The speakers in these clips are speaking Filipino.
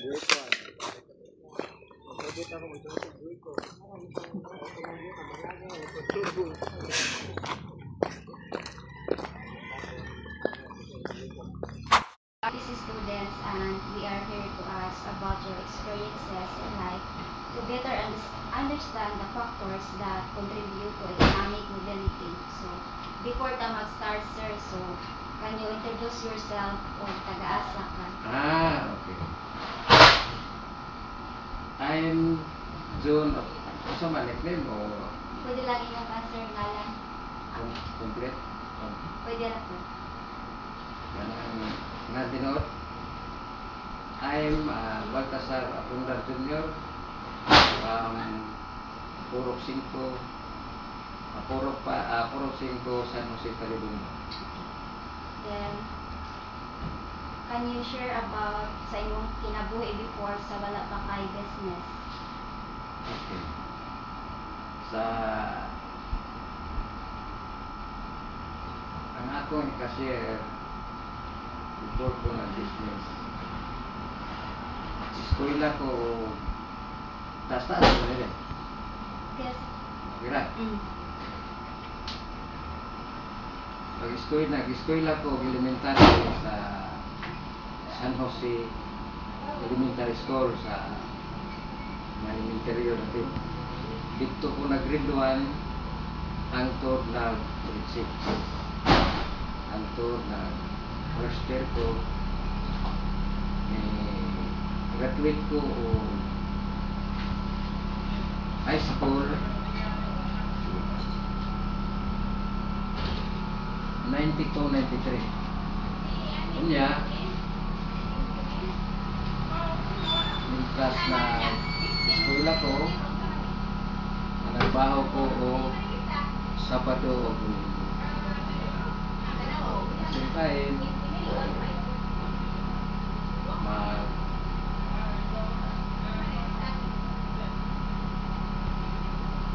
Students, and we are here to ask about your experiences in life to better understand the factors that contribute to economic mobility. So, before ka mag-start, sir, so can you introduce yourself o taga-asa ka? Okay. I'm John. Sa nickname o? Pwede lagi yung answer nga lang. Complete? Pwede na po. Nga dinot. I'm Baltasar Apundar Jr. Purok 5 San Jose, Calibungo. Then, can you share about sa imong kinabuhi before sa wala pa kay business? Okay. Sa ang akong cashier before ko na business. Sa eskwela ko taas-taas ko nila. Yes. Okay right? Nag-eskwela ko elementary sa San Jose Elementary School sa may interior natin. Dito ko nag-grade 1 hangtod na grade 6. Hangtod na first year ko graduate ko high school 92-93. Kunya yung class na eskwela ko nagbaho ko Sabado o Domingo. Same time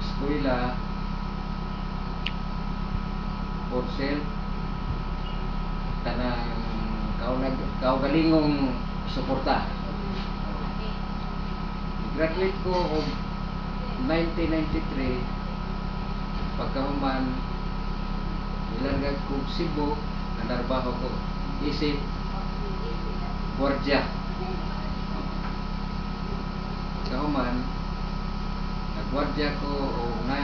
eskwela for sale tanang kaugalingong suporta. Graduate ko og 1993 pagkahuman ilargag ko Cebu nanarbaho ko isip gwardiya. Kahuman nagwardya ko na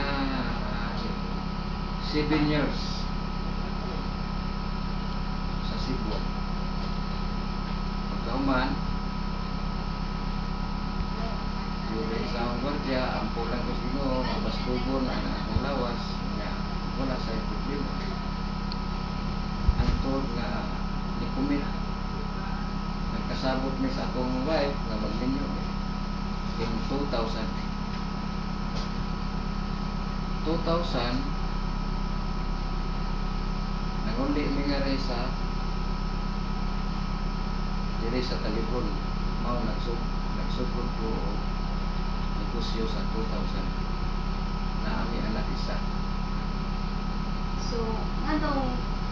7 years sa Cebu. Pagkahuman yung isang gwardiya ang pulang ko sino mabastugon ang akong lawas nga wala sa problema ang tod nga ni kumit nagkasabot mi sa akong wife nga magminyo in 2000 nanguli mi nga rin sa diri sa Talibon mao nagsugod ko negosyo sa 2000 na ami anak isa. So, nga daw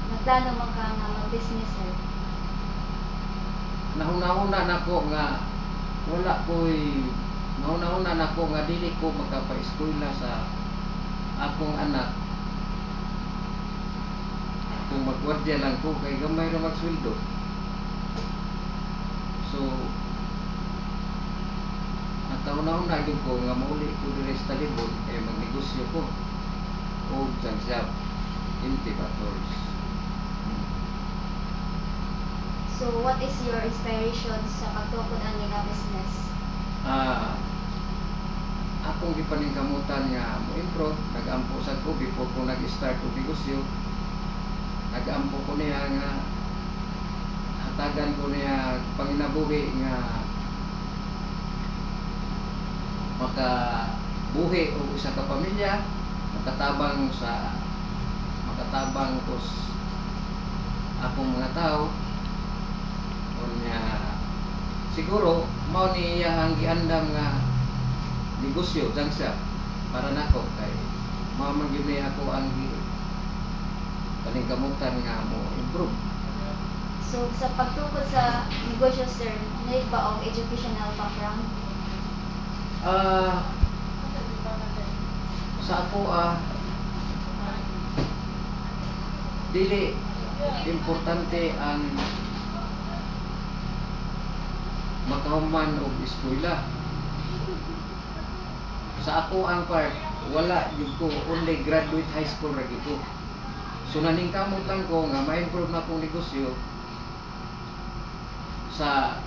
nagdano man ka nga mag-business, sir? Nauna-una nako nga wala ko'y nauna-una nako nga dili ko magkapa-eskwela sa akong anak. Kung magwardya lang ko kay gamay ra magsweldo. So nataon-na gyud ko nga mauli ko diri sa Talibon kay magnegosyo ko og job integrators. So, what is your inspiration sa pagtukod ang nga business? Akong gipaningkamutan nga mo improve, nag-ampo sad ko before ko nag-start og negosyo. Nag-ampo ko niya nga hatagan ko niya panginabuhi nga makabuhi og isa ka pamilya, makatabang ko akong mga tao. Unya siguro mao ni iyang giandam nga negosyo jang siya para nako kay mao man gyud ako ang paningkamutan nga mo improve So, sa pagtukod sa negosyo, sir, need ba og educational background? Sa ako dili importante ang makahuman og eskwela. Sa ako ang part, wala gyud ko, only graduate high school ra gyud ko. So naningkamot lang ko nga ma-improve na akong negosyo sa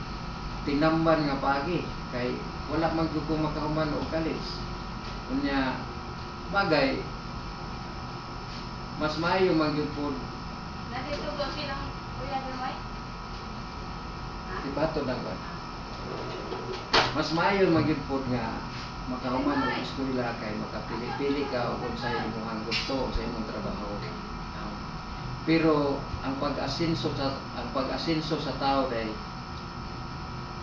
tinamban nga pagi kay wala man gyud ko makahuman og college. Unya bagay mas maayo man gyud pod Nandito ba silang Kuya Dermay? ibato na ba. Mas maayo man gyud pod nga makahuman og eskwela kay makapili-pili ka og unsay imong gusto sa imong trabaho. Pero ang pag-asenso sa tao day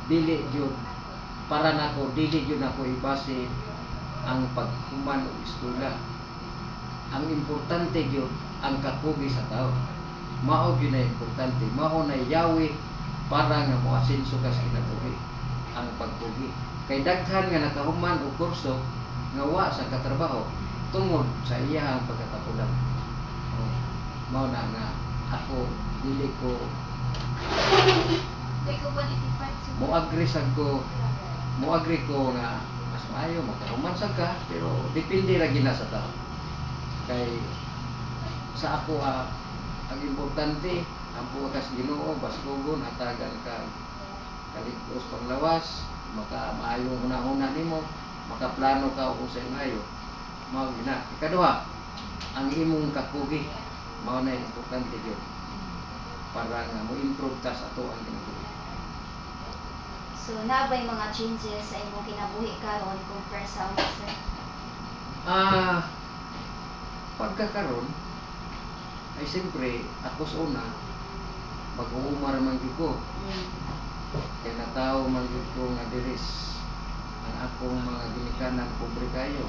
dili gyud para nako, dili gyud nako ibase ang paghuman og eskwela. Ang importante gyud ang kakugi sa tao. Mao gyud na importante, mao na yawi para nga moasenso ka sa kinabuhi ang pagkugi. Kay daghan nga nakahuman og kurso nga wa sa katrabaho tungod sa iyang pagkatapulan. Mao na nga ako dili ko moagri ko nga mas maayo makahuman sad ka, pero depende ra gina sa tao. Kay sa ako ang importante ang bukas Ginoo baskugon hatagan ka kaligtos panglawas, maka maayong una-una nimo, makaplano ka og unsay maayo. Mao gina. Ikaduha, ang imong kakugi mao na importante gyud para nga mo improve ta sa ato ang kinabuhi. So, nabay mga changes sa imong kinabuhi karon compare sa una, sir? Pagkakaroon ay siyempre ako sa una mag-uumar man gyud ko. Kaya nataw man gyud ko nga diris ang akong mga ginikanan pobre kayo.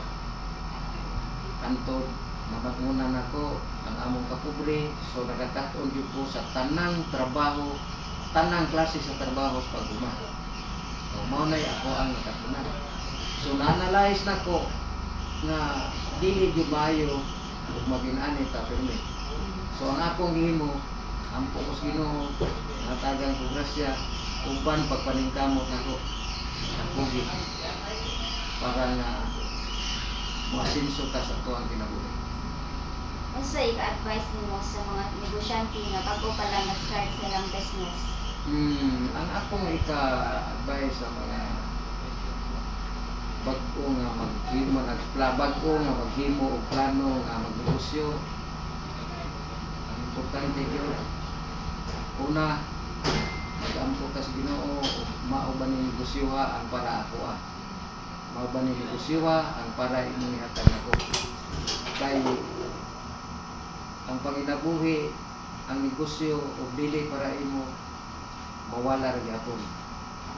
Antod nabangunan ako ang among kapobre, so nagkataon gyud ko sa tanang trabaho, tanang klase sa trabaho sa pag-uma. So mao nay ako ang nakatunan. So na-analyze nako nga dili gyud maayo ug maging-ani ta pirmi. So ang akong gihimo, ang focus Ginoo, natagang ko grasya, uban pagpaningkamot nako nakugi para nga masinso ta sa tuwang kinabuhi. Unsa ika-advise nimo sa mga negosyante nga bago pa lang nag-start sa ilang business? Ang akong ika-advise sa mga bago nga maghimo og plano nga magnegosyo, ang importante gyud una mag-ampo ka sa Ginoo, mao ba ni negosyoha ang para ako mao ba ni negosyoha ang para imong ihatag ako. Kay ang panginabuhi, ang negosyo o dili para imo mawala ra gyapon.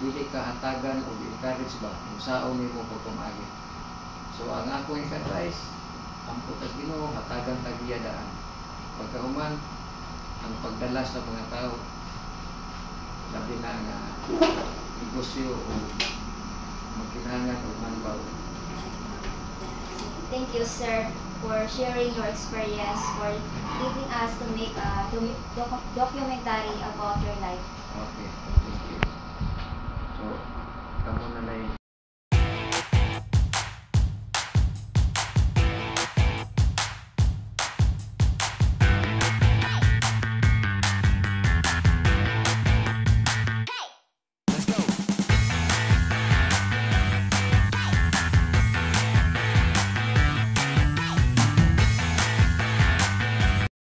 Dili ka hatagan o encourage ba kung saon nimo pagpamagi. So ang ako advice, ang putas Ginoo, hatagan tagiyadaan. Pagkahuman ang pagdala sa mga tao, labi na nga negosyo o magkinahanglan o manpower. Thank you, sir, for sharing your experience, for leading us to make a documentary about your life. Okay, thank you.